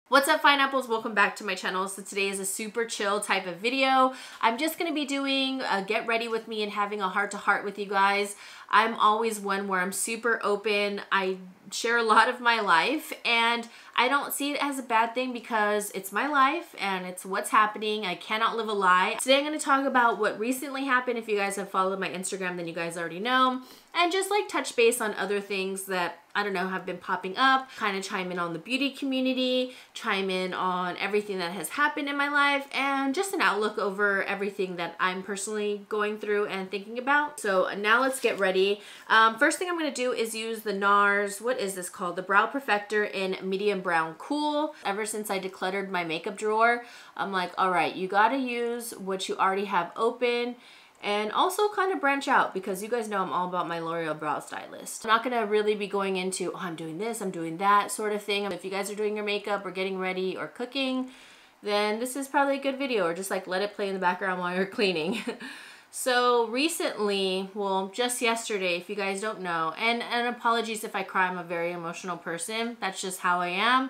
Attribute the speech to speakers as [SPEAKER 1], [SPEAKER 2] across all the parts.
[SPEAKER 1] What's up, Pineapples? Welcome back to my channel. So today is a super chill type of video. I'm just going to be doing a get ready with me and having a heart-to-heart with you guys. I'm always one where I'm super open. I share a lot of my life and I don't see it as a bad thing because it's my life and it's what's happening. I cannot live a lie. Today I'm going to talk about what recently happened. If you guys have followed my Instagram, then you guys already know. And just like touch base on other things that, I don't know, have been popping up. Kind of chime in on the beauty community, chime in on everything that has happened in my life, and just an outlook over everything that I'm personally going through and thinking about. So now let's get ready. First thing I'm going to do is use the NARS, what is this called? The Brow Perfector in Medium Brown Cool. Ever since I decluttered my makeup drawer, I'm like, all right, you got to use what you already have open. And also kind of branch out because you guys know I'm all about my L'Oreal Brow Stylist. I'm not going to really be going into, oh, I'm doing this, I'm doing that sort of thing. If you guys are doing your makeup or getting ready or cooking, then this is probably a good video, or just like let it play in the background while you're cleaning. So recently, well, just yesterday, if you guys don't know, and apologies if I cry, I'm a very emotional person. That's just how I am.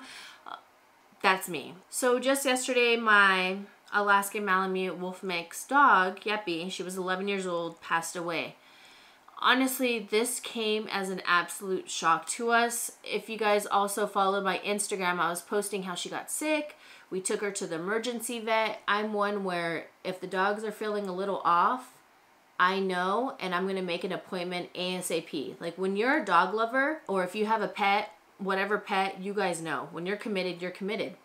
[SPEAKER 1] That's me. So just yesterday, my Alaskan Malamute Wolf Mix dog, Yeppy, she was 11 years old, passed away. Honestly, this came as an absolute shock to us. If you guys also followed my Instagram, I was posting how she got sick. We took her to the emergency vet. I'm one where if the dogs are feeling a little off, I know, and I'm going to make an appointment ASAP. Like when you're a dog lover, or if you have a pet, whatever pet, you guys know. When you're committed, you're committed.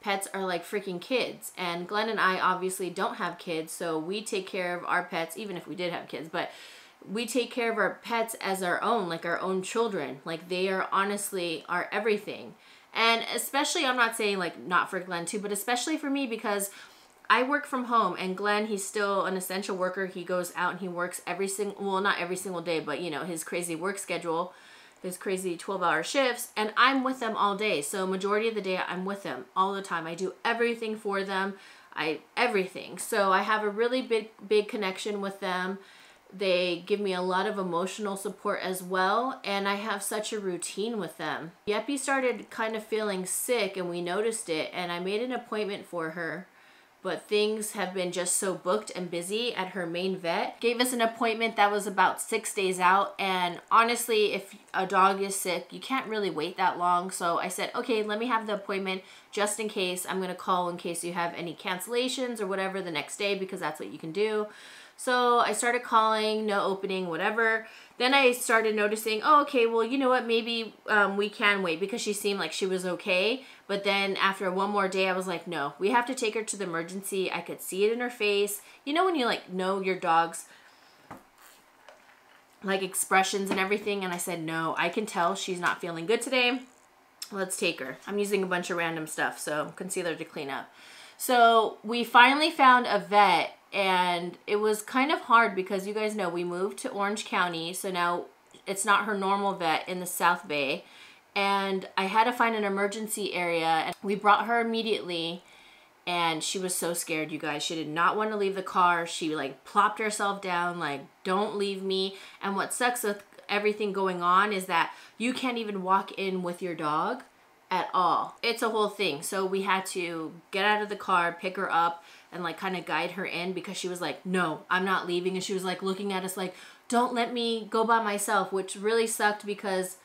[SPEAKER 1] Pets are like freaking kids, and Glenn and I obviously don't have kids, so we take care of our pets, even if we did have kids, but we take care of our pets as our own, like our own children. Like they are honestly our everything. And especially, I'm not saying like not for Glenn too, but especially for me, because I work from home, and Glenn, he's still an essential worker. He goes out and he works every single, well, not every single day, but you know, his crazy work schedule, his crazy 12-hour shifts, and I'm with them all day. So majority of the day I'm with them all the time. I do everything for them. Everything. So I have a really big connection with them. They give me a lot of emotional support as well, and I have such a routine with them. Yeppy started kind of feeling sick and we noticed it, and I made an appointment for her. But things have been just so booked and busy at her main vet. Gave us an appointment that was about 6 days out. And honestly, if a dog is sick, you can't really wait that long. So I said, okay, let me have the appointment just in case. I'm going to call in case you have any cancellations or whatever the next day, because that's what you can do. So I started calling, no opening, whatever. Then I started noticing, oh, okay, well, you know what, maybe we can wait, because she seemed like she was okay. But then after one more day, I was like, no, we have to take her to the emergency. I could see it in her face. You know when you like know your dog's like expressions and everything? And I said, no, I can tell she's not feeling good today. Let's take her. I'm using a bunch of random stuff, so concealer to clean up. So we finally found a vet, and it was kind of hard because you guys know we moved to Orange County, so now it's not her normal vet in the South Bay, and I had to find an emergency area, and we brought her immediately, and she was so scared, you guys. She did not want to leave the car. She like plopped herself down like, don't leave me. And what sucks with everything going on is that you can't even walk in with your dog at all. It's a whole thing. So we had to get out of the car, pick her up, and like kind of guide her in, because she was like, no, I'm not leaving. And she was like looking at us like, don't let me go by myself, which really sucked because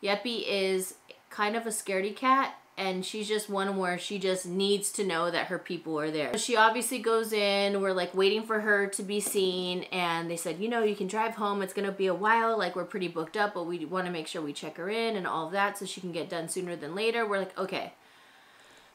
[SPEAKER 1] Yeppy is kind of a scaredy cat, and she's just one where she just needs to know that her people are there. She obviously goes in, we're like waiting for her to be seen, and they said, you know, you can drive home, it's gonna be a while, like we're pretty booked up, but we want to make sure we check her in and all of that so she can get done sooner than later. We're like, okay.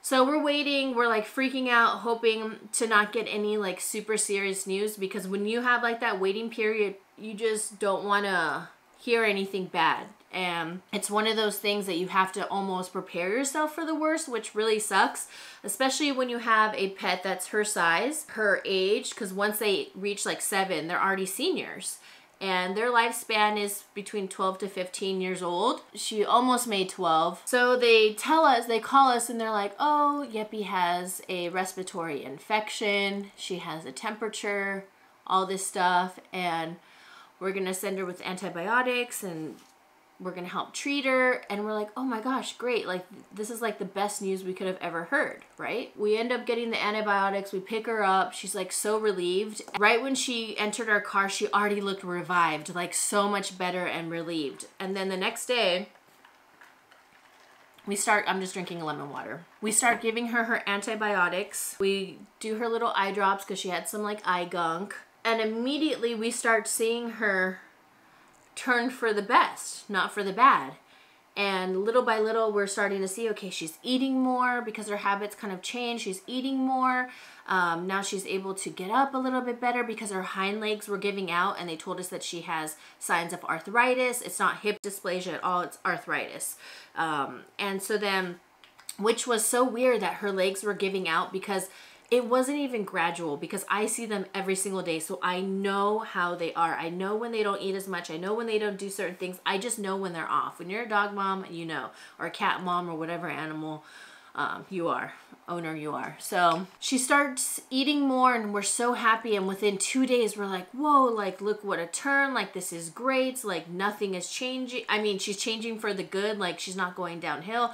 [SPEAKER 1] So we're waiting, we're like freaking out, hoping to not get any like super serious news, because when you have like that waiting period, you just don't want to hear anything bad. And it's one of those things that you have to almost prepare yourself for the worst, which really sucks, especially when you have a pet that's her size, her age, because once they reach like 7, they're already seniors. And their lifespan is between 12 to 15 years old. She almost made 12. So they tell us, they call us, and they're like, oh, Yeppy has a respiratory infection. She has a temperature, all this stuff. And we're going to send her with antibiotics and we're gonna help treat her. And we're like, oh my gosh, great. Like, this is like the best news we could have ever heard, right? We end up getting the antibiotics, we pick her up. She's like so relieved. Right when she entered our car, she already looked revived, like so much better and relieved. And then the next day, I'm just drinking lemon water. We start giving her antibiotics. We do her little eye drops because she had some like eye gunk. And immediately we start seeing her turn for the best, not for the bad. And little by little, we're starting to see, okay, she's eating more because her habits kind of changed. She's eating more. Now she's able to get up a little bit better because her hind legs were giving out, and they told us that she has signs of arthritis. It's not hip dysplasia at all, it's arthritis. And so then, which was so weird that her legs were giving out, because it wasn't even gradual, because I see them every single day. So I know how they are. I know when they don't eat as much. I know when they don't do certain things. I just know when they're off. When you're a dog mom, you know, or a cat mom, or whatever animal owner you are. So she starts eating more, and we're so happy. And within 2 days, we're like, whoa, like, look what a turn. Like, this is great. Like, nothing is changing. I mean, she's changing for the good. Like, she's not going downhill.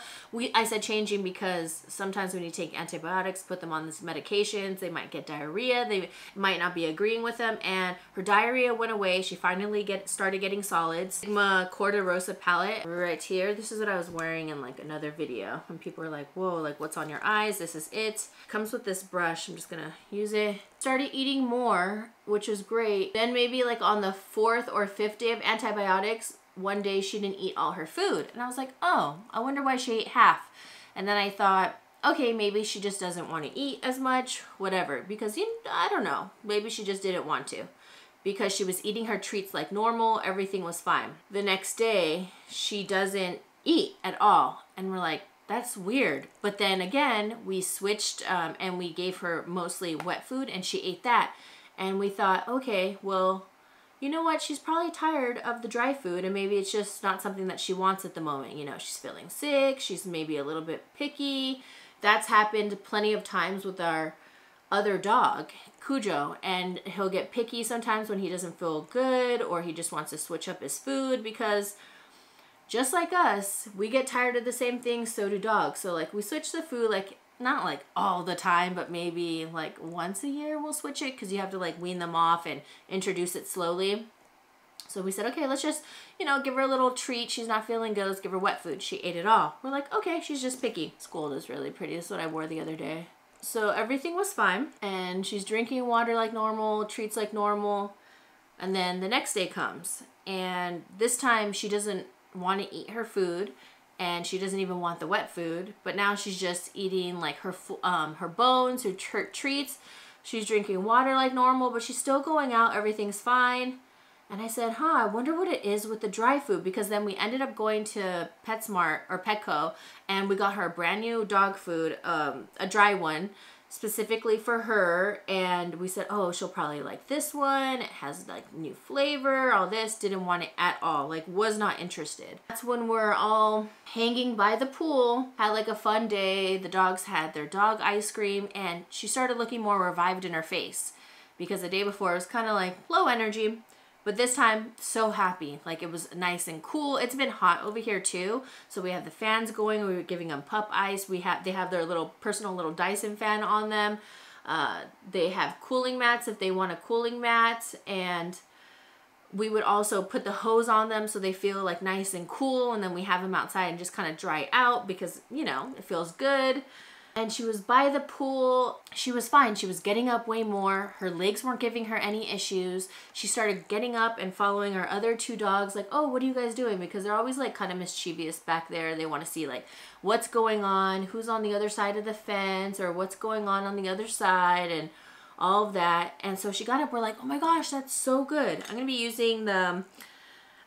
[SPEAKER 1] I said changing because sometimes when you take antibiotics, put them on these medications, they might get diarrhea. They might not be agreeing with them. And her diarrhea went away. She finally started getting solids. Sigma Corderosa palette right here. This is what I was wearing in like another video. And people were like, whoa, like, what's on your eyes? This is it. Comes with this brush. I'm just gonna use it. Started eating more, which was great. Then maybe like on the 4th or 5th day of antibiotics, one day she didn't eat all her food. And I was like, oh, I wonder why she ate half. And then I thought, okay, maybe she just doesn't want to eat as much, whatever. Because I don't know, maybe she just didn't want to. Because she was eating her treats like normal, everything was fine. The next day, she doesn't eat at all. And we're like, that's weird. But then again, we switched and we gave her mostly wet food, and she ate that. And we thought, okay, well, you know what? She's probably tired of the dry food, and maybe it's just not something that she wants at the moment. You know, she's feeling sick. She's maybe a little bit picky. That's happened plenty of times with our other dog, Cujo, and he'll get picky sometimes when he doesn't feel good, or he just wants to switch up his food, because just like us, we get tired of the same things, so do dogs. So like, we switch the food, like not like all the time, but maybe like once a year we'll switch it, because you have to like wean them off and introduce it slowly. So we said, okay, let's just, you know, give her a little treat. She's not feeling good. Let's give her wet food. She ate it all. We're like, okay, she's just picky. This gold is really pretty. This is what I wore the other day. So everything was fine, and she's drinking water like normal, treats like normal. And then the next day comes, and this time she doesn't want to eat her food, and she doesn't even want the wet food, but now she's just eating like her bones, her treats. She's drinking water like normal, but she's still going out. Everything's fine. And I said, I wonder what it is with the dry food, because then we ended up going to PetSmart or Petco, and we got her a brand new dog food, a dry one, specifically for her. And we said, oh, she'll probably like this one. It has like new flavor, all this. Didn't want it at all, like was not interested. That's when we're all hanging by the pool, had like a fun day. The dogs had their dog ice cream, and she started looking more revived in her face, because the day before it was kind of like low energy. But this time, so happy. Like, it was nice and cool. It's been hot over here too. So we have the fans going. We were giving them pup ice. They have their little personal little Dyson fan on them. They have cooling mats if they want a cooling mat. And we would also put the hose on them so they feel like nice and cool. And then we have them outside and just kind of dry out, because, you know, it feels good. And she was by the pool. She was fine. She was getting up way more. Her legs weren't giving her any issues. She started getting up and following our other two dogs, like, oh, what are you guys doing? Because they're always like kind of mischievous back there. They want to see like what's going on, who's on the other side of the fence, or what's going on the other side, and all of that. And so she got up. We're like, oh my gosh, that's so good. I'm going to be using the,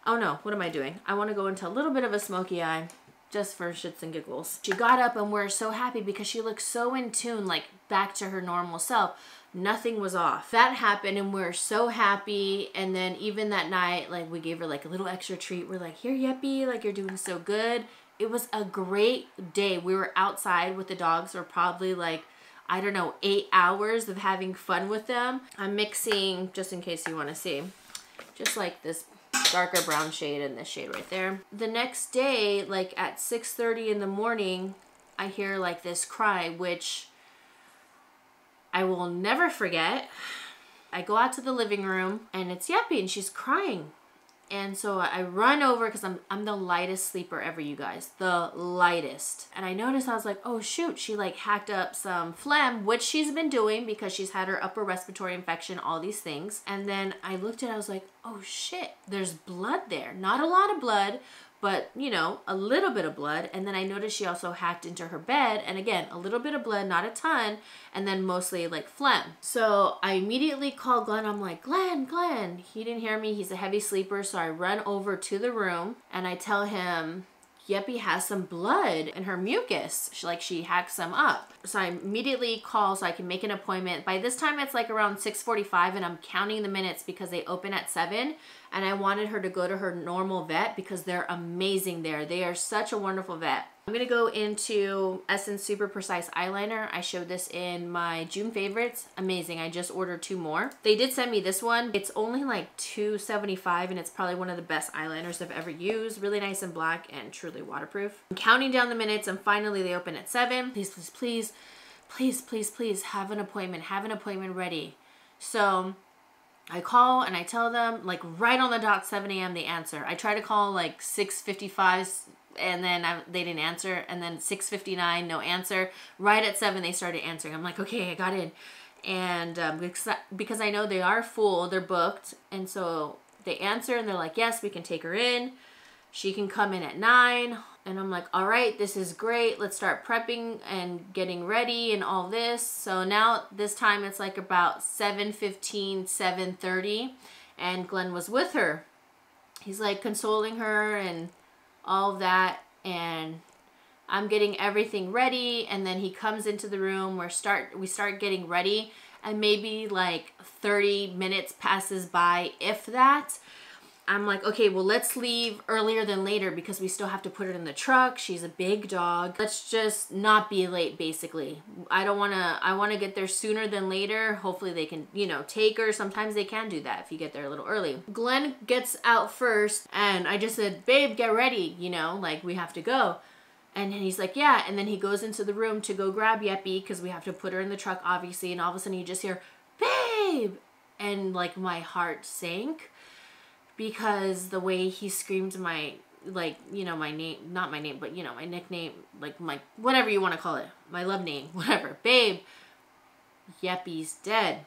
[SPEAKER 1] oh no, what am I doing? I want to go into a little bit of a smoky eye, just for shits and giggles. She got up, and we're so happy because she looked so in tune, like back to her normal self. Nothing was off. That happened, and we're so happy. And then even that night, like, we gave her like a little extra treat. We're like, here, Yeppy, like, you're doing so good. It was a great day. We were outside with the dogs for probably like, I don't know, 8 hours of having fun with them. I'm mixing, just in case you want to see, just like this darker brown shade and this shade right there. The next day, like at 6:30 in the morning, I hear like this cry, which I will never forget. I go out to the living room and it's Yeppy and she's crying. And so I run over because I'm the lightest sleeper ever, you guys. The lightest. And I noticed, I was like, oh shoot, she like hacked up some phlegm, which she's been doing because she's had her upper respiratory infection, all these things. And then I looked at it, I was like, oh shit, there's blood there. Not a lot of blood, but you know, a little bit of blood. And then I noticed she also hacked into her bed. And again, a little bit of blood, not a ton. And then mostly like phlegm. So I immediately called Glenn. I'm like, Glenn. He didn't hear me. He's a heavy sleeper. So I run over to the room and I tell him, Yeppy has some blood in her mucus. She hacks some up. So I immediately call so I can make an appointment. By this time it's like around 6:45 and I'm counting the minutes because they open at 7. And I wanted her to go to her normal vet because they're amazing there. They are such a wonderful vet. I'm gonna go into Essence Super Precise Eyeliner. I showed this in my June favorites. Amazing, I just ordered 2 more. They did send me this one. It's only like $2.75 and it's probably one of the best eyeliners I've ever used. Really nice and black and truly waterproof. I'm counting down the minutes and finally they open at 7. Please have an appointment ready. So I call and I tell them like right on the dot 7 a.m. they answer. I try to call like 6:55 and then they didn't answer, and then 6:59 no answer. Right at 7 they started answering. I'm like, okay, I got in. And because I know they are full, they're booked, and so they answer and they're like, yes, we can take her in. She can come in at 9. And I'm like, all right, this is great. Let's start prepping and getting ready and all this. So now this time it's like about 7:15, 7:30, and Glenn was with her. He's like consoling her and all of that. And I'm getting everything ready. And then he comes into the room. We start getting ready. And maybe like 30 minutes passes by, if that. I'm like, okay, well, let's leave earlier than later because we still have to put her in the truck. She's a big dog. Let's just not be late, basically. I want to get there sooner than later. Hopefully they can, you know, take her. Sometimes they can do that if you get there a little early. Glenn gets out first and I just said, babe, get ready, you know, like we have to go. And he's like, yeah. And then he goes into the room to go grab Yeppy because we have to put her in the truck, obviously. And all of a sudden you just hear, babe. And like my heart sank. Because the way he screamed my, like, you know, my name, not my name, but, you know, my nickname, like my, whatever you want to call it, my love name, whatever, babe, Yeppy's dead.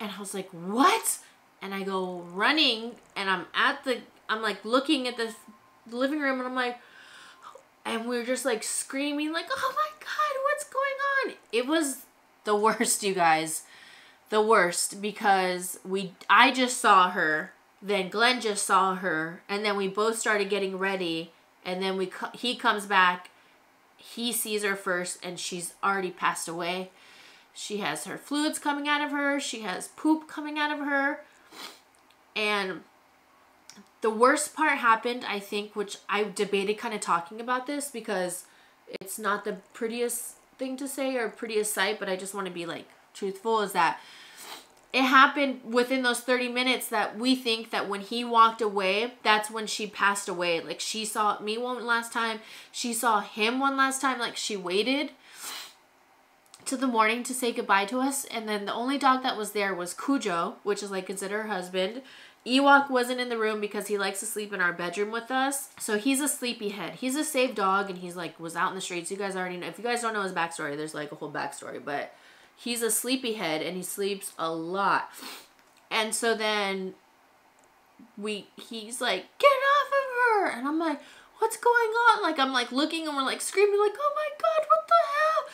[SPEAKER 1] And I was like, what? And I go running and I'm like looking at the living room and I'm like, and we're just like screaming like, oh my God, what's going on? It was the worst, you guys. The worst, because I just saw her. Then Glenn just saw her, and then we both started getting ready, and then he comes back, he sees her first, and she's already passed away. She has her fluids coming out of her, she has poop coming out of her, and the worst part happened, I think, which I debated kind of talking about this, because it's not the prettiest thing to say, or prettiest sight, but I just want to be, like, truthful, is that it happened within those 30 minutes that we think that when he walked away, that's when she passed away. Like, she saw me one last time. She saw him one last time. Like, she waited to the morning to say goodbye to us. And then the only dog that was there was Cujo, which is like considered her husband. Ewok wasn't in the room because he likes to sleep in our bedroom with us. So he's a sleepyhead. He's a safe dog, and he's like, was out in the streets. You guys already know. If you guys don't know his backstory, there's like a whole backstory. But he's a sleepyhead and he sleeps a lot. And so then he's like, get off of her. And I'm like, what's going on? Like, I'm like looking and we're like screaming like, oh my God, what the hell?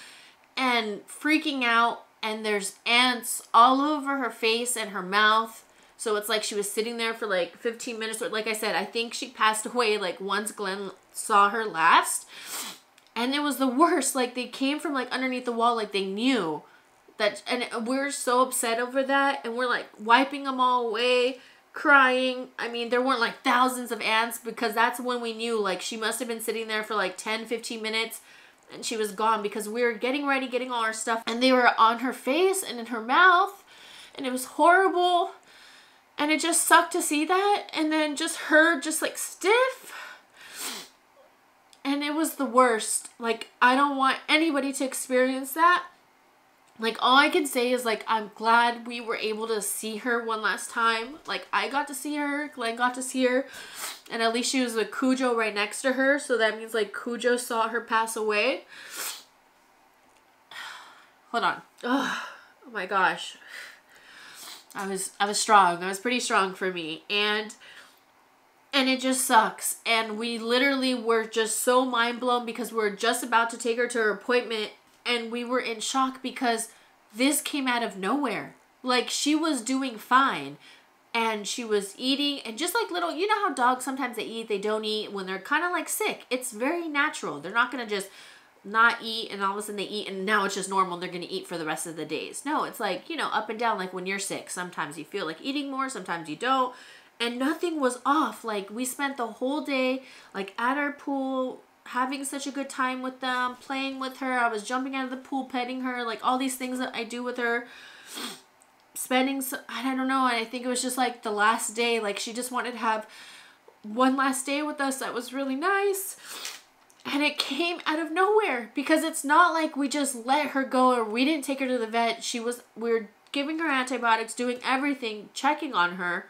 [SPEAKER 1] And freaking out. And there's ants all over her face and her mouth. So it's like she was sitting there for like 15 minutes. Like I said, I think she passed away like once Glenn saw her last. And it was the worst. Like, they came from like underneath the wall, like they knew. And we're so upset over that, and we're like wiping them all away, crying. I mean, there weren't like thousands of ants, because that's when we knew, like, she must have been sitting there for like 10-15 minutes and she was gone, because we were getting ready, getting all our stuff, and they were on her face and in her mouth, and it was horrible. And it just sucked to see that. And then just her just like stiff. And it was the worst. Like, I don't want anybody to experience that. Like, all I can say is, like, I'm glad we were able to see her one last time. Like, I got to see her, Glenn got to see her, and at least she was with Cujo right next to her, so that means, like, Cujo saw her pass away. Hold on. Oh my gosh. I was strong. That was pretty strong for me. And it just sucks. And we literally were just so mind blown because we were just about to take her to her appointment. And we were in shock because this came out of nowhere. Like, she was doing fine. And she was eating. And just like little, you know how dogs sometimes they eat, they don't eat when they're kind of like sick. It's very natural. They're not going to just not eat and all of a sudden they eat and now it's just normal and they're going to eat for the rest of the days. No, it's like, you know, up and down. Like when you're sick, sometimes you feel like eating more, sometimes you don't. And nothing was off. Like, we spent the whole day like at our pool, having such a good time with them, playing with her. I was jumping out of the pool, petting her, like all these things that I do with her. Spending, I don't know, and I think it was just like the last day, like she just wanted to have one last day with us. That was really nice. And it came out of nowhere because it's not like we just let her go or we didn't take her to the vet. We were giving her antibiotics, doing everything, checking on her.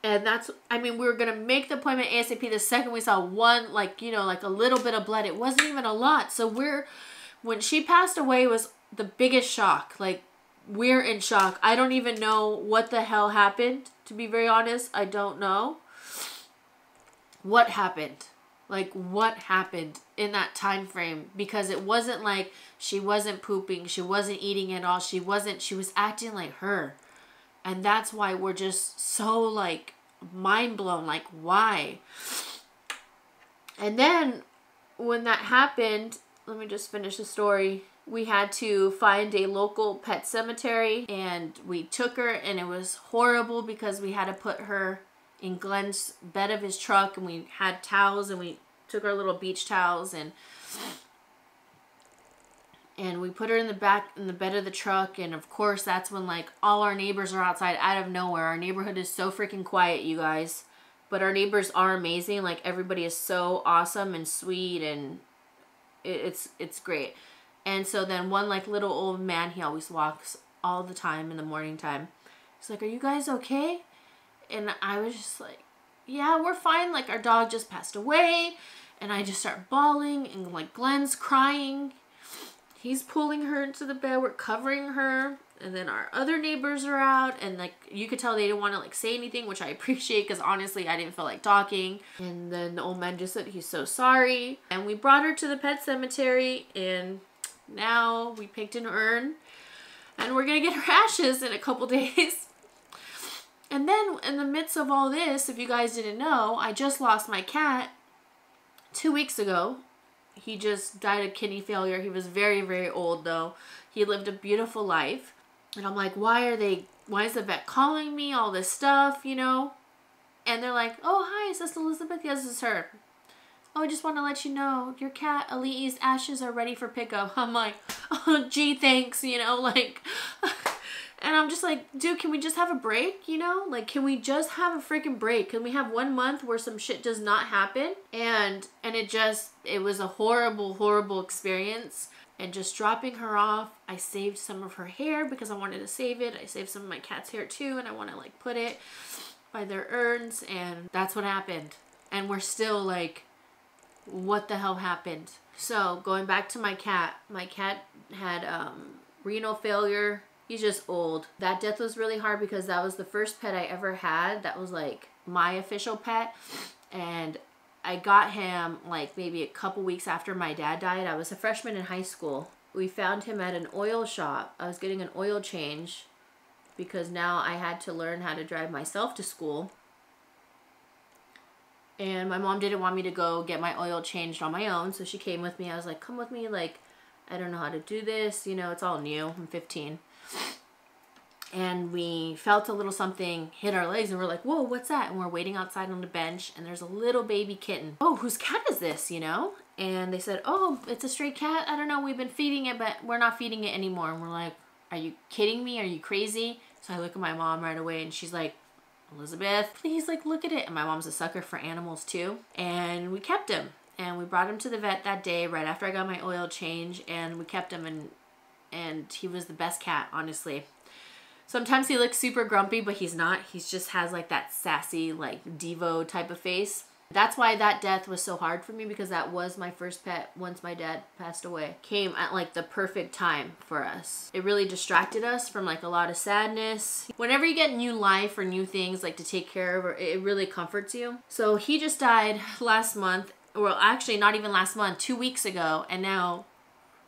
[SPEAKER 1] And that's, I mean, we were going to make the appointment ASAP the second we saw one, like, you know, like a little bit of blood. It wasn't even a lot. So when she passed away, it was the biggest shock. Like, we're in shock. I don't even know what the hell happened, to be very honest. I don't know what happened. Like, what happened in that time frame? Because it wasn't like she wasn't pooping. She wasn't eating at all. She was acting like her. And that's why we're just so, like, mind blown. Like, why? And then when that happened, let me just finish the story. We had to find a local pet cemetery. And we took her. And it was horrible because we had to put her in Glenn's bed of his truck. And we had towels. And we took our little beach towels. And we put her in the bed of the truck. And of course, that's when like all our neighbors are outside out of nowhere. Our neighborhood is so freaking quiet, you guys. But our neighbors are amazing. Like, everybody is so awesome and sweet. And it's great. And so then one like little old man, he always walks all the time in the morning time. He's like, "Are you guys okay?" And I was just like, "Yeah, we're fine. Like, our dog just passed away." And I just start bawling. And like Glenn's crying. He's pulling her into the bed. We're covering her. And then our other neighbors are out. And like, you could tell they didn't want to like say anything, which I appreciate because honestly, I didn't feel like talking. And then the old man just said he's so sorry. And we brought her to the pet cemetery. And now we picked an urn. And we're going to get her ashes in a couple days. And then in the midst of all this, if you guys didn't know, I just lost my cat 2 weeks ago. He just died of kidney failure. He was very, very old though. He lived a beautiful life. And I'm like, why is the vet calling me? All this stuff, you know? And they're like, "Oh, hi, is this Elizabeth?" "Yes, this is her." "Oh, I just want to let you know, your cat, Ali's ashes are ready for pickup." I'm like, "Oh, gee, thanks," you know, like... And I'm just like, dude, can we just have a break, you know? Like, can we just have a freaking break? Can we have 1 month where some shit does not happen? And it was a horrible, horrible experience. And just dropping her off, I saved some of her hair because I wanted to save it. I saved some of my cat's hair too, and I want to like put it by their urns. And that's what happened. And we're still like, what the hell happened? So going back to my cat had renal failure. He's just old. That death was really hard because that was the first pet I ever had. That was like my official pet. And I got him like maybe a couple weeks after my dad died. I was a freshman in high school. We found him at an oil shop. I was getting an oil change because now I had to learn how to drive myself to school. And my mom didn't want me to go get my oil changed on my own. So she came with me. I was like, "Come with me. Like, I don't know how to do this. You know, it's all new. I'm 15. And we felt a little something hit our legs and we're like, "Whoa, what's that?" And we're waiting outside on the bench and there's a little baby kitten. "Oh, whose cat is this, you know?" And they said, "Oh, it's a stray cat. I don't know. We've been feeding it, but we're not feeding it anymore." And we're like, "Are you kidding me? Are you crazy?" So I look at my mom right away and she's like, Elizabeth, please, like, look at it. And my mom's a sucker for animals too. And we kept him. And we brought him to the vet that day right after I got my oil change. And we kept him, and he was the best cat, honestly. Sometimes he looks super grumpy, but he's not. He just has like that sassy, like Devo type of face. That's why that death was so hard for me, because that was my first pet once my dad passed away. Came at like the perfect time for us. It really distracted us from like a lot of sadness. Whenever you get new life or new things like to take care of, it really comforts you. So he just died last month. Well, actually not even last month, 2 weeks ago. And now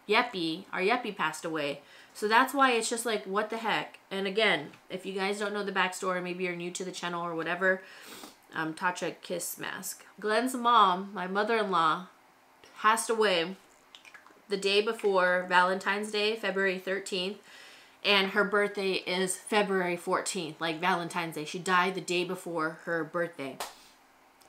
[SPEAKER 1] Yeppy, our Yeppy, passed away. So that's why it's just like, what the heck? And again, if you guys don't know the backstory, maybe you're new to the channel or whatever, Tatcha Kiss Mask. Glenn's mom, my mother-in-law, passed away the day before Valentine's Day, February 13th. And her birthday is February 14th, like Valentine's Day. She died the day before her birthday.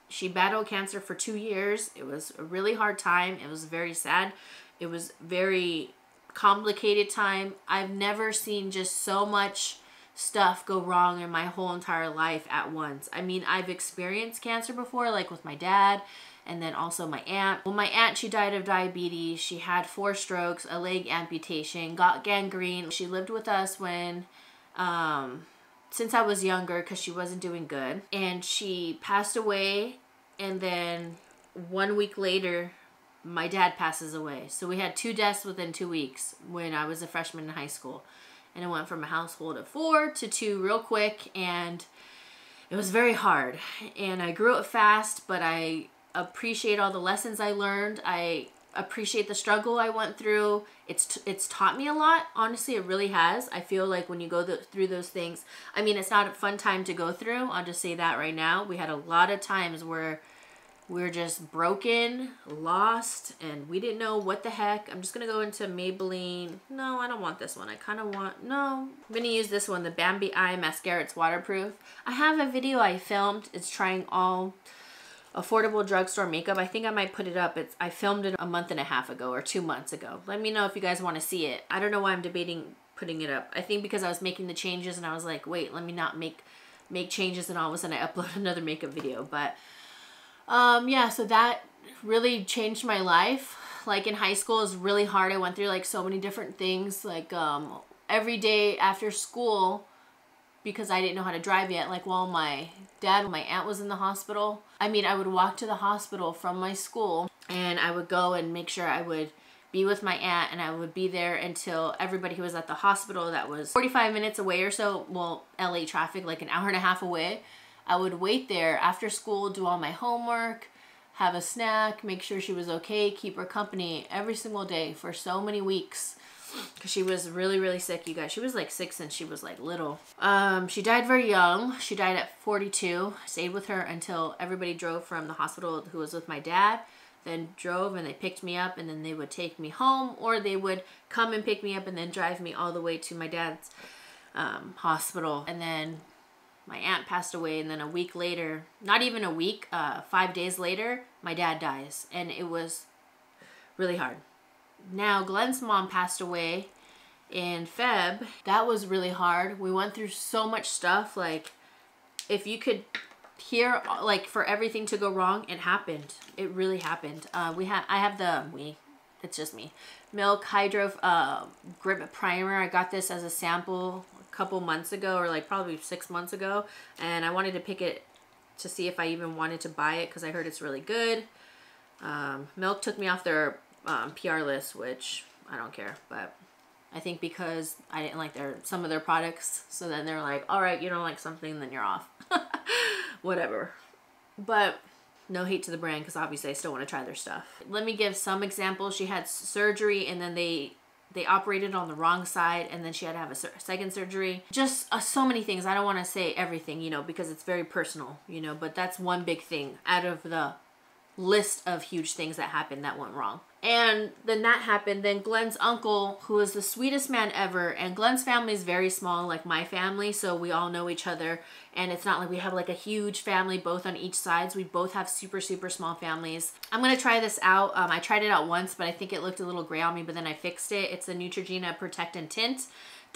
[SPEAKER 1] She battled cancer for 2 years. It was a really hard time. It was very sad. It was very complicated time. I've never seen just so much stuff go wrong in my whole entire life at once. I mean, I've experienced cancer before, like with my dad, and then also my aunt. Well, my aunt, she died of diabetes. She had 4 strokes, a leg amputation, got gangrene. She lived with us when, since I was younger, because she wasn't doing good. And she passed away, and then 1 week later, my dad passes away. So we had 2 deaths within 2 weeks when I was a freshman in high school. And it went from a household of 4 to 2 real quick, and it was very hard. And I grew up fast, but I appreciate all the lessons I learned. I appreciate the struggle I went through. It's taught me a lot. Honestly, it really has. I feel like when you go through those things, I mean, it's not a fun time to go through. I'll just say that right now. We had a lot of times where we're just broken, lost, and we didn't know what the heck. I'm just going to go into Maybelline. No, I don't want this one. I kind of want, no. I'm going to use this one, the Bambi Eye Mascara. It's waterproof. I have a video I filmed. It's trying all affordable drugstore makeup. I think I might put it up. I filmed it a month and a half ago or 2 months ago. Let me know if you guys want to see it. I don't know why I'm debating putting it up. I think because I was making the changes and I was like, wait, let me not make changes, and all of a sudden I upload another makeup video. But yeah, so that really changed my life. Like in high school, it was really hard. I went through like so many different things. Like every day after school, because I didn't know how to drive yet, like while my aunt was in the hospital, I mean, I would walk to the hospital from my school, and I would go and make sure I would be with my aunt, and I would be there until everybody who was at the hospital that was 45 minutes away or so, well, LA traffic, like an hour and a half away. I would wait there after school, do all my homework, have a snack, make sure she was okay, keep her company every single day for so many weeks. Because she was really, really sick, you guys. She was like 6 since she was like little. She died very young. She died at 42. I stayed with her until everybody drove from the hospital who was with my dad. Then drove, and they picked me up, and then they would take me home, or they would come and pick me up and then drive me all the way to my dad's hospital. And then my aunt passed away, and then a week later, not even a week, 5 days later, my dad dies. And it was really hard. Now, Glenn's mom passed away in Feb. That was really hard. We went through so much stuff. Like, if you could hear, like, for everything to go wrong, it happened. It really happened. It's just me. Milk Hydro Grip Primer. I got this as a sample a couple months ago, or like probably 6 months ago. And I wanted to pick it to see if I even wanted to buy it, because I heard it's really good. Milk took me off their PR list, which I don't care, but I think because I didn't like some of their products, so then they're like, all right, you don't like something, then you're off. Whatever. But no hate to the brand, because obviously I still want to try their stuff. Let me give some examples. She had surgery, and then they operated on the wrong side, and then she had to have a second surgery. Just so many things. I don't want to say everything, you know, because it's very personal, you know, but that's one big thing out of the list of huge things that happened that went wrong. And then that happened. Then Glenn's uncle, who is the sweetest man ever, and Glenn's family is very small, like my family, so we all know each other, and it's not like we have like a huge family both on each sides. We both have super, super small families. I'm gonna try this out. I tried it out once, but I think it looked a little gray on me, but then I fixed it. It's the Neutrogena Protectant Tint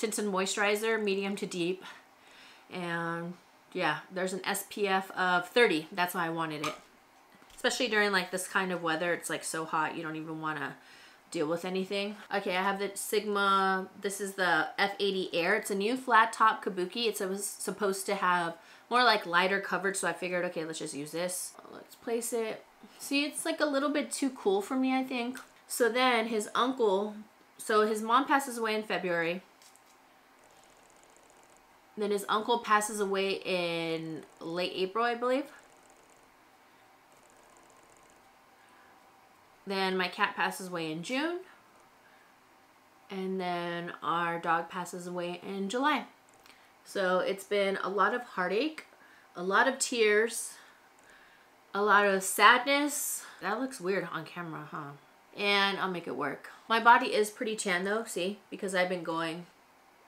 [SPEAKER 1] and Moisturizer, medium to deep. And yeah, there's an SPF of 30. That's why I wanted it. Especially during like this kind of weather, it's like so hot, you don't even want to deal with anything. Okay, I have the Sigma, this is the F80 Air. It's a new flat top kabuki. It's supposed to have more like lighter coverage, so I figured, okay, let's just use this. Let's place it. See, it's like a little bit too cool for me, I think. So then his uncle, so his mom passes away in February. Then his uncle passes away in late April, I believe. Then my cat passes away in June. And then our dog passes away in July. So it's been a lot of heartache, a lot of tears, a lot of sadness. That looks weird on camera, huh? And I'll make it work. My body is pretty tan though, see? Because I've been going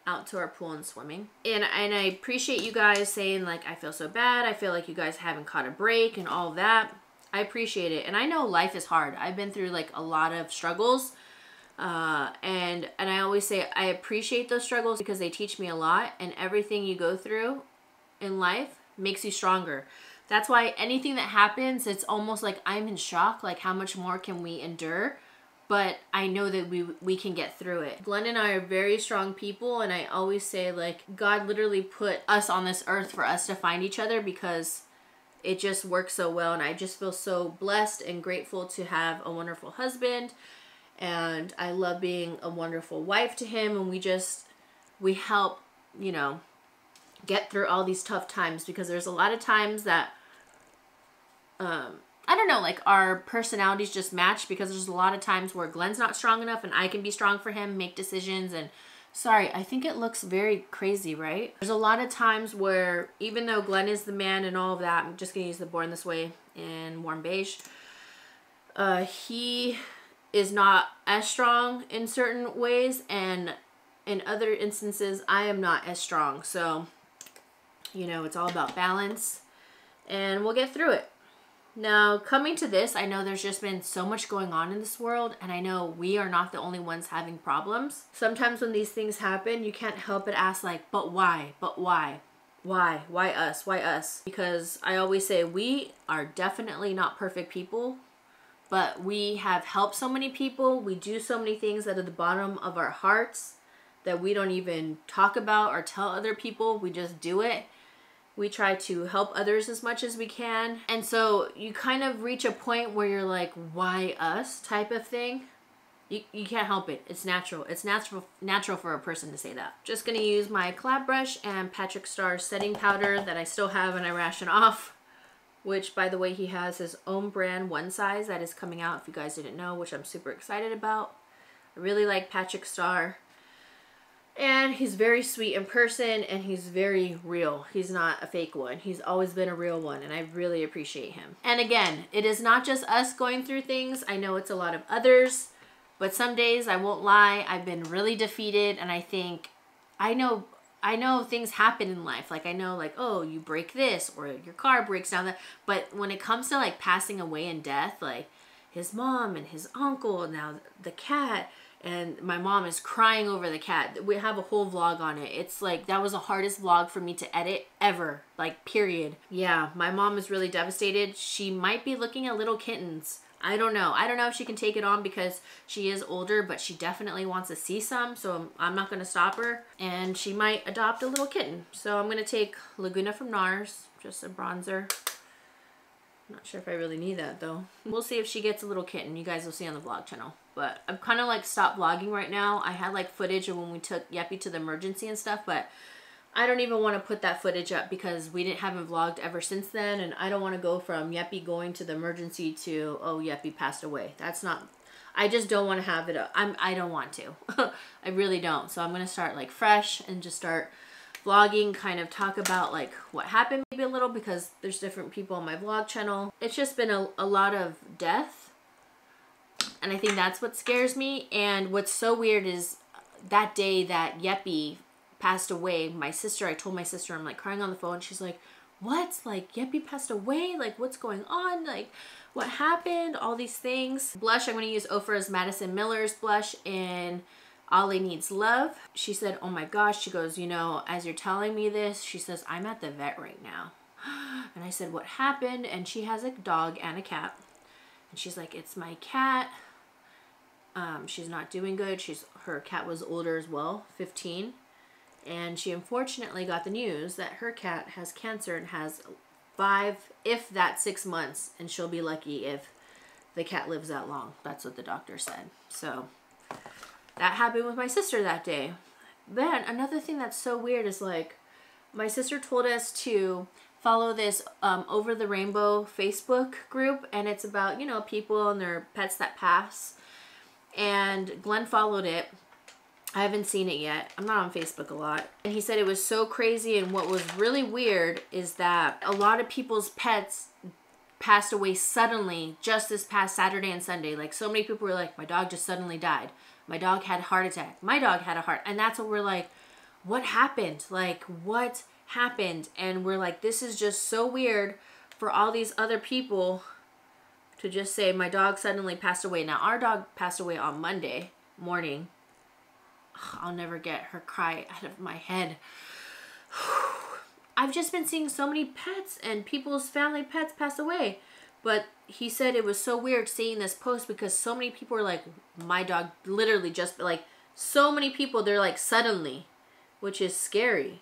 [SPEAKER 1] out to our pool and swimming. And I appreciate you guys saying like, I feel so bad. I feel like you guys haven't caught a break and all of that. I appreciate it. And I know life is hard. I've been through like a lot of struggles. And I always say I appreciate those struggles because they teach me a lot, and everything you go through in life makes you stronger. That's why anything that happens, it's almost like I'm in shock, like how much more can we endure? But I know that we can get through it. Glenn and I are very strong people, and I always say like God literally put us on this earth for us to find each other because it just works so well, and I just feel so blessed and grateful to have a wonderful husband. And I love being a wonderful wife to him, and we help, you know, get through all these tough times, because there's a lot of times that, I don't know, like our personalities just match, because there's a lot of times where Glenn's not strong enough and I can be strong for him, make decisions. And sorry, I think it looks very crazy, right? There's a lot of times where even though Glenn is the man and all of that, I'm just gonna use the Born This Way in warm beige, he is not as strong in certain ways, and in other instances I am not as strong. So, you know, it's all about balance, and we'll get through it. Now, coming to this, I know there's just been so much going on in this world, and I know we are not the only ones having problems. Sometimes when these things happen, you can't help but ask like, but why? But why? Why? Why us? Why us? Because I always say we are definitely not perfect people, but we have helped so many people. We do so many things that are at the bottom of our hearts that we don't even talk about or tell other people. We just do it. We try to help others as much as we can. And so you kind of reach a point where you're like, why us type of thing. You can't help it. It's natural. It's natural for a person to say that. Just going to use my collab brush and Patrick Starr setting powder that I still have and I ration off. Which, by the way, he has his own brand One Size that is coming out, if you guys didn't know, which I'm super excited about. I really like Patrick Starr. And he's very sweet in person, and he's very real. He's not a fake one. He's always been a real one, and I really appreciate him. And again, it is not just us going through things. I know it's a lot of others, but some days, I won't lie, I've been really defeated, and I think, I know things happen in life. Like, I know, like, oh, you break this, or your car breaks down that. But when it comes to, like, passing away and death, like, his mom and his uncle, now the cat, and my mom is crying over the cat. We have a whole vlog on it. It's like, that was the hardest vlog for me to edit ever, like, period. Yeah, my mom is really devastated. She might be looking at little kittens. I don't know. I don't know if she can take it on because she is older, but she definitely wants to see some, so I'm not going to stop her. And she might adopt a little kitten. So I'm going to take Laguna from NARS, just a bronzer. I'm not sure if I really need that though. We'll see if she gets a little kitten. You guys will see on the vlog channel. But I'm kind of like stopped vlogging right now. I had like footage of when we took Yeppy to the emergency and stuff, but I don't even want to put that footage up because we haven't vlogged ever since then, and I don't want to go from Yeppy going to the emergency to, oh, Yeppy passed away. That's not, I just don't want to have it up. I don't want to. I really don't. So I'm going to start like fresh and just start vlogging, kind of talk about like what happened maybe a little, because there's different people on my vlog channel. It's just been a lot of death, and I think that's what scares me. And what's so weird is that day that Yeppy passed away, my sister, I told my sister, I'm like crying on the phone. She's like, what? Like, Yeppy passed away? Like, what's going on? Like, what happened? All these things. Blush, I'm going to use Ofra's Madison Miller's blush in Ollie needs love. She said, oh my gosh, she goes, you know, as you're telling me this, she says, I'm at the vet right now. And I said, what happened? And she has a dog and a cat. And she's like, it's my cat. She's not doing good. Her cat was older as well, 15. And she unfortunately got the news that her cat has cancer and has 5, if that 6 months. And she'll be lucky if the cat lives that long. That's what the doctor said. So that happened with my sister that day. Then another thing that's so weird is like, my sister told us to follow this Over the Rainbow Facebook group, and it's about, you know, people and their pets that pass. And Glenn followed it. I haven't seen it yet. I'm not on Facebook a lot. And he said it was so crazy, and what was really weird is that a lot of people's pets passed away suddenly just this past Saturday and Sunday. Like, so many people were like, my dog just suddenly died. My dog had a heart attack. My dog had a heart. And that's what we're like, what happened? Like, what happened? And we're like, this is just so weird for all these other people to just say, my dog suddenly passed away. Now, our dog passed away on Monday morning. I'll never get her cry out of my head. I've just been seeing so many pets and people's family pets pass away. But he said it was so weird seeing this post because so many people were like, my dog literally just, like, so many people, they're like, suddenly, which is scary.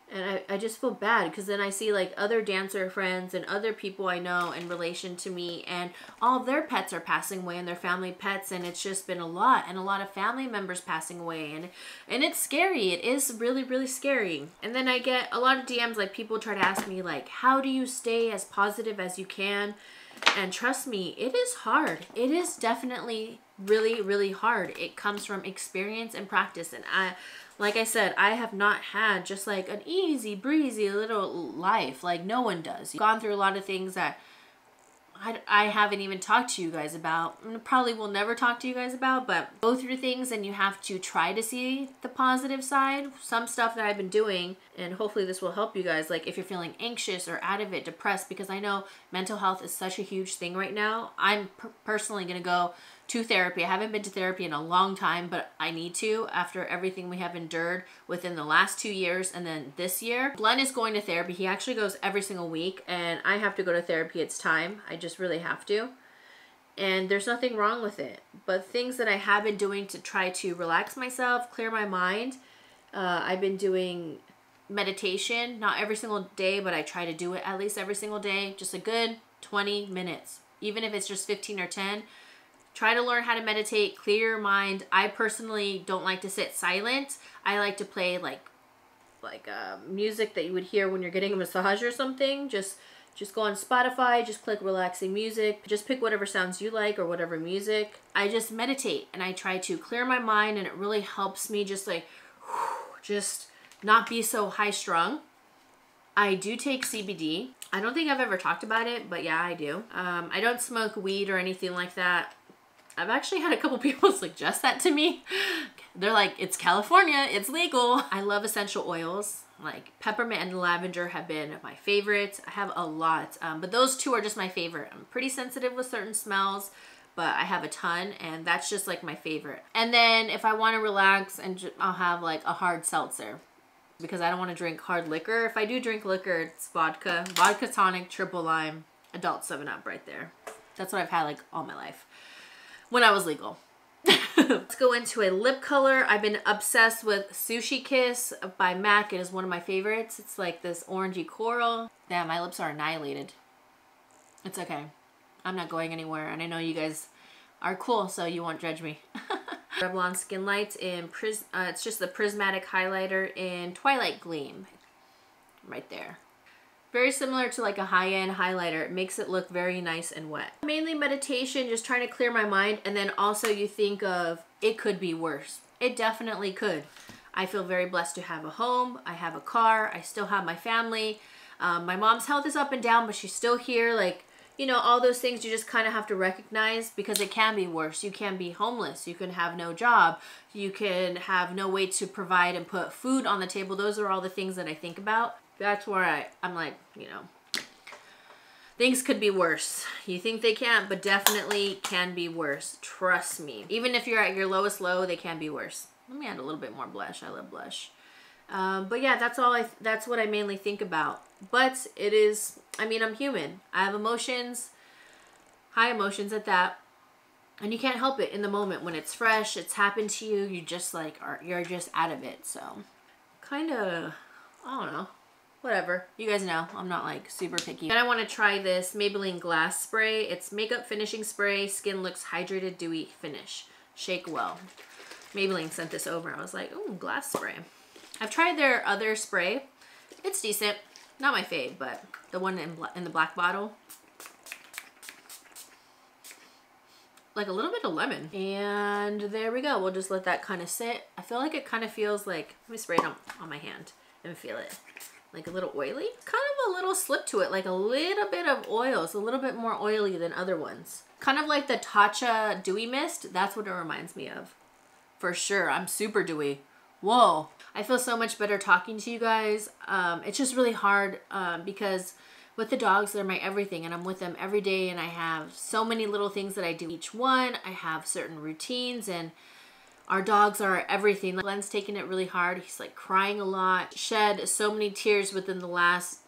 [SPEAKER 1] And I just feel bad because then I see like other dancer friends and other people I know in relation to me, and all their pets are passing away and their family pets, and it's just been a lot, and a lot of family members passing away, and it's scary. It is really, really scary. And then I get a lot of DMs, like people try to ask me like, how do you stay as positive as you can? And trust me, it is hard. It is definitely really, really hard. It comes from experience and practice. And like I said, I have not had just like an easy breezy little life. Like no one does. You've gone through a lot of things that I haven't even talked to you guys about. And probably will never talk to you guys about, but go through things and you have to try to see the positive side. Some stuff that I've been doing, and hopefully this will help you guys, like if you're feeling anxious or out of it, depressed, because I know mental health is such a huge thing right now. I'm personally going to go to therapy. I haven't been to therapy in a long time, but I need to after everything we have endured within the last 2 years and then this year. Glenn is going to therapy. He actually goes every single week, and I have to go to therapy. It's time. I just really have to. And there's nothing wrong with it. But things that I have been doing to try to relax myself, clear my mind. I've been doing meditation, not every single day, but I try to do it at least every single day. Just a good 20 minutes. Even if it's just 15 or 10. Try to learn how to meditate, clear your mind. I personally don't like to sit silent. I like to play like music that you would hear when you're getting a massage or something. Just go on Spotify, just click relaxing music. Just pick whatever sounds you like or whatever music. I just meditate and I try to clear my mind, and it really helps me just like, just not be so high strung. I do take CBD. I don't think I've ever talked about it, but yeah, I do. I don't smoke weed or anything like that. I've actually had a couple people suggest that to me. They're like, it's California, it's legal. I love essential oils. Like peppermint and lavender have been my favorites. I have a lot, but those two are just my favorite. I'm pretty sensitive with certain smells, but I have a ton, and that's just like my favorite. And then if I want to relax, and I'll have like a hard seltzer because I don't want to drink hard liquor. If I do drink liquor, it's vodka tonic, triple lime, adult 7-Up right there. That's what I've had like all my life. When I was legal. Let's go into a lip color. I've been obsessed with Sushi Kiss by MAC. It is one of my favorites. It's like this orangey coral. Damn, my lips are annihilated. It's okay. I'm not going anywhere, and I know you guys are cool, so you won't judge me. Revlon Skin Lights in it's just the prismatic highlighter in Twilight Gleam. Right there. Very similar to like a high-end highlighter. It makes it look very nice and wet. Mainly meditation, just trying to clear my mind. And then also you think of, it could be worse. It definitely could. I feel very blessed to have a home. I have a car. I still have my family. My mom's health is up and down, but she's still here. Like, you know, all those things you just kind of have to recognize, because it can be worse. You can be homeless. You can have no job. You can have no way to provide and put food on the table. Those are all the things that I think about. That's where I'm like, you know, things could be worse. You think they can't, but definitely can be worse. Trust me. Even if you're at your lowest low, they can be worse. Let me add a little bit more blush. I love blush. But yeah, that's what I mainly think about. But it is, I mean, I'm human. I have emotions, high emotions at that. And you can't help it in the moment when it's fresh, it's happened to you, you just like, you're just out of it. So kind of, I don't know, whatever. You guys know, I'm not like super picky. And I want to try this Maybelline Glass Spray. It's makeup finishing spray. Skin looks hydrated, dewy finish. Shake well. Maybelline sent this over. I was like, ooh, glass spray. I've tried their other spray. It's decent. Not my fave, but the one in the black bottle. Like a little bit of lemon. And there we go. We'll just let that kind of sit. I feel like it kind of feels like, let me spray it on my hand and feel it. Like a little oily. Kind of a little slip to it, like a little bit of oil. It's a little bit more oily than other ones. Kind of like the Tatcha Dewy Mist. That's what it reminds me of. For sure. I'm super dewy. Whoa. I feel so much better talking to you guys. It's just really hard because with the dogs, they're my everything, and I'm with them every day, and I have so many little things that I do each one. I have certain routines, and our dogs are everything. Glenn's taking it really hard. He's like crying a lot. Shed so many tears within the last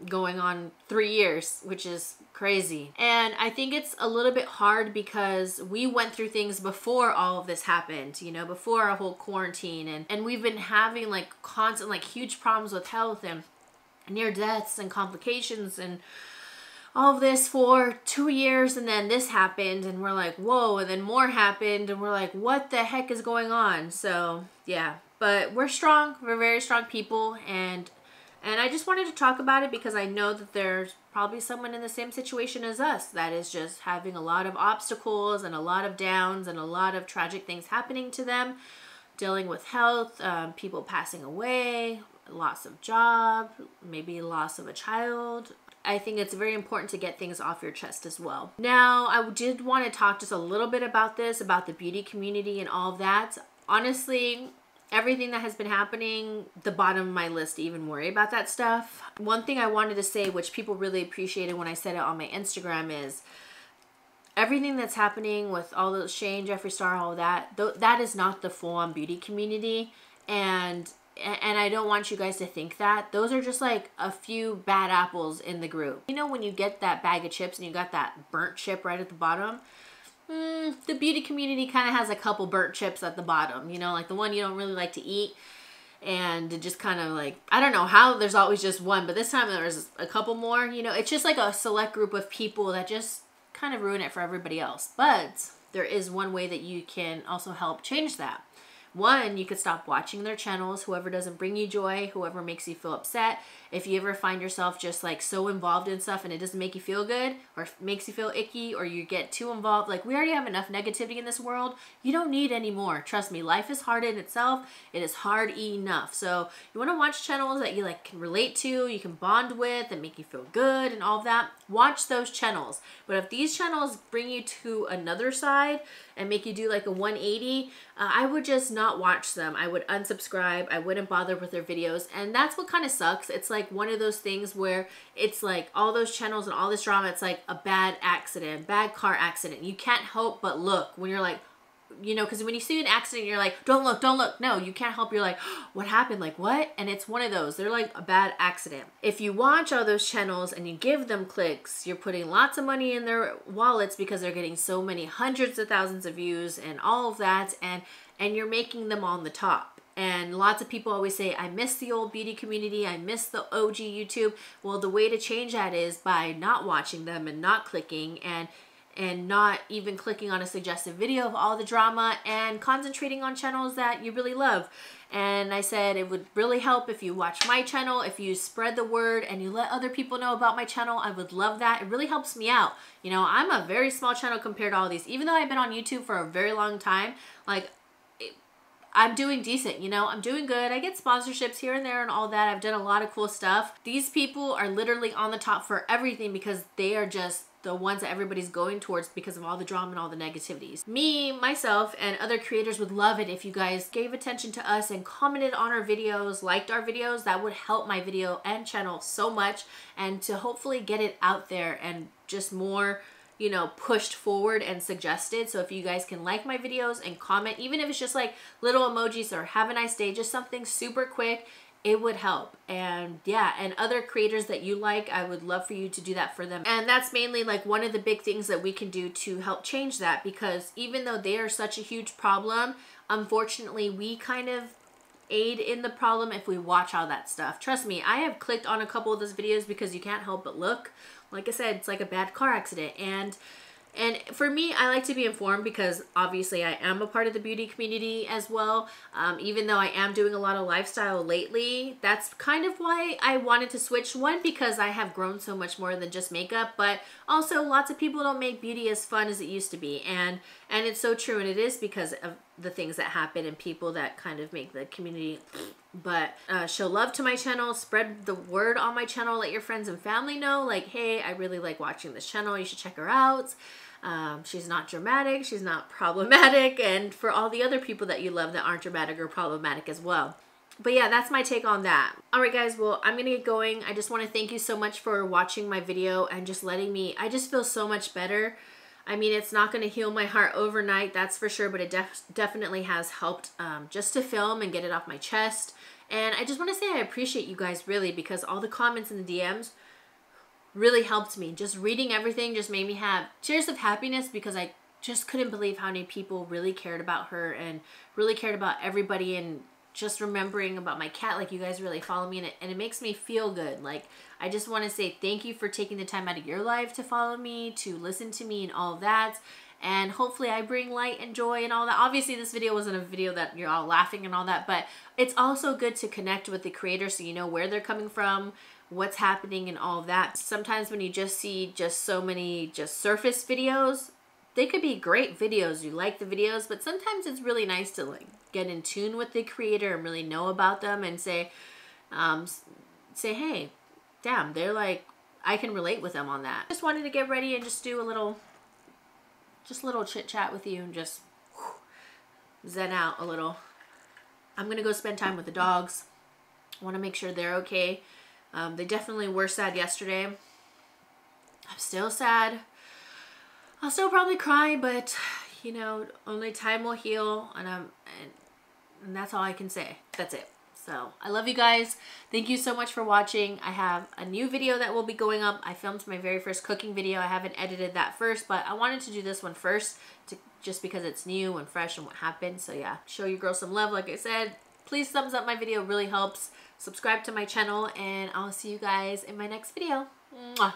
[SPEAKER 1] going on 3 years, which is crazy. And I think it's a little bit hard because we went through things before all of this happened, you know, before our whole quarantine, and we've been having like constant, like huge problems with health and near deaths and complications and all of this for 2 years, and then this happened and we're like, whoa, and then more happened and we're like, what the heck is going on? So yeah, but we're strong. We're very strong people, and I just wanted to talk about it because I know that there's probably someone in the same situation as us that is just having a lot of obstacles and a lot of downs and a lot of tragic things happening to them, dealing with health, people passing away, loss of job, maybe loss of a child. I think it's very important to get things off your chest as well. Now, I did want to talk just a little bit about this, about the beauty community and all of that. Honestly, everything that has been happening, the bottom of my list to even worry about that stuff. One thing I wanted to say, which people really appreciated when I said it on my Instagram, is everything that's happening with all the Shane, Jeffree Star, all of that, that is not the full-on beauty community. And I don't want you guys to think that. Those are just like a few bad apples in the group. You know, when you get that bag of chips and you got that burnt chip right at the bottom, the beauty community kind of has a couple burnt chips at the bottom, you know, like the one you don't really like to eat. And it just kind of like, I don't know how there's always just one, but this time there was a couple more, you know. It's just like a select group of people that just kind of ruin it for everybody else. But there is one way that you can also help change that. One, you could stop watching their channels, whoever doesn't bring you joy, whoever makes you feel upset. If you ever find yourself just like so involved in stuff and it doesn't make you feel good or makes you feel icky, or you get too involved, like we already have enough negativity in this world. You don't need any more. Trust me, life is hard in itself. It is hard enough. So you want to watch channels that you like can relate to, you can bond with, and make you feel good and all of that. Watch those channels. But if these channels bring you to another side and make you do like a 180, I would just not watch them. I would unsubscribe. I wouldn't bother with their videos. And that's what kind of sucks. It's like one of those things where it's like all those channels and all this drama, it's like a bad accident, bad car accident. You can't help but look when you're like, you know, because when you see an accident, you're like, don't look, don't look. No, you can't help. You're like, oh, what happened? Like, what? And it's one of those. They're like a bad accident. If you watch all those channels and you give them clicks, you're putting lots of money in their wallets because they're getting so many hundreds of thousands of views and all of that. And you're making them on the top. And lots of people always say, I miss the old beauty community. I miss the OG YouTube. Well, the way to change that is by not watching them and not clicking and not even clicking on a suggested video of all the drama, and concentrating on channels that you really love. And I said it would really help if you watch my channel, if you spread the word and you let other people know about my channel. I would love that. It really helps me out. You know, I'm a very small channel compared to all these. Even though I've been on YouTube for a very long time, like I'm doing decent, you know, I'm doing good. I get sponsorships here and there and all that. I've done a lot of cool stuff. These people are literally on the top for everything because they are just the ones that everybody's going towards because of all the drama and all the negativities. Me, myself, and other creators would love it if you guys gave attention to us and commented on our videos, liked our videos. That would help my video and channel so much, and to hopefully get it out there and just more, you know, pushed forward and suggested. So if you guys can like my videos and comment, even if it's just like little emojis or have a nice day, just something super quick, it would help. And yeah, and other creators that you like, I would love for you to do that for them. And that's mainly like one of the big things that we can do to help change that, because even though they are such a huge problem, unfortunately we kind of aid in the problem if we watch all that stuff. Trust me, I have clicked on a couple of those videos because you can't help but look. Like I said, it's like a bad car accident. And for me, I like to be informed because obviously I am a part of the beauty community as well. Even though I am doing a lot of lifestyle lately, that's kind of why I wanted to switch. One, because I have grown so much more than just makeup, but also lots of people don't make beauty as fun as it used to be. And it's so true, and it is because of the things that happen and people that kind of make the community. But show love to my channel, spread the word on my channel, let your friends and family know, like, hey, I really like watching this channel, you should check her out. She's not dramatic, she's not problematic, and for all the other people that you love that aren't dramatic or problematic as well. But yeah, that's my take on that. Alright guys, well, I'm gonna get going. I just want to thank you so much for watching my video and just letting me, I just feel so much better. I mean, it's not going to heal my heart overnight, that's for sure, but it definitely has helped just to film and get it off my chest. And I just want to say I appreciate you guys really, because all the comments in the DMs really helped me. Just reading everything just made me have tears of happiness, because I just couldn't believe how many people really cared about her and really cared about everybody, and just remembering about my cat. Like, you guys really follow me, and it makes me feel good. Like, I just want to say thank you for taking the time out of your life to follow me, to listen to me and all of that. And hopefully I bring light and joy and all that. Obviously this video wasn't a video that you're all laughing and all that, but it's also good to connect with the creator so you know where they're coming from, what's happening and all of that. Sometimes when you just see just so many just surface videos, they could be great videos, you like the videos, but sometimes it's really nice to like get in tune with the creator and really know about them and say, hey, damn, they're like, I can relate with them on that. Just wanted to get ready and just do a little chit chat with you and just zen out a little. I'm gonna go spend time with the dogs. I want to make sure they're okay. They definitely were sad yesterday. I'm still sad. I'll still probably cry, but you know, only time will heal, and that's all I can say. That's it. So I love you guys. Thank you so much for watching. I have a new video that will be going up. I filmed my very first cooking video. I haven't edited that first, but I wanted to do this one first just because it's new and fresh and what happened. So yeah, show your girl some love. Like I said, please thumbs up my video, really helps. Subscribe to my channel, and I'll see you guys in my next video. Mwah.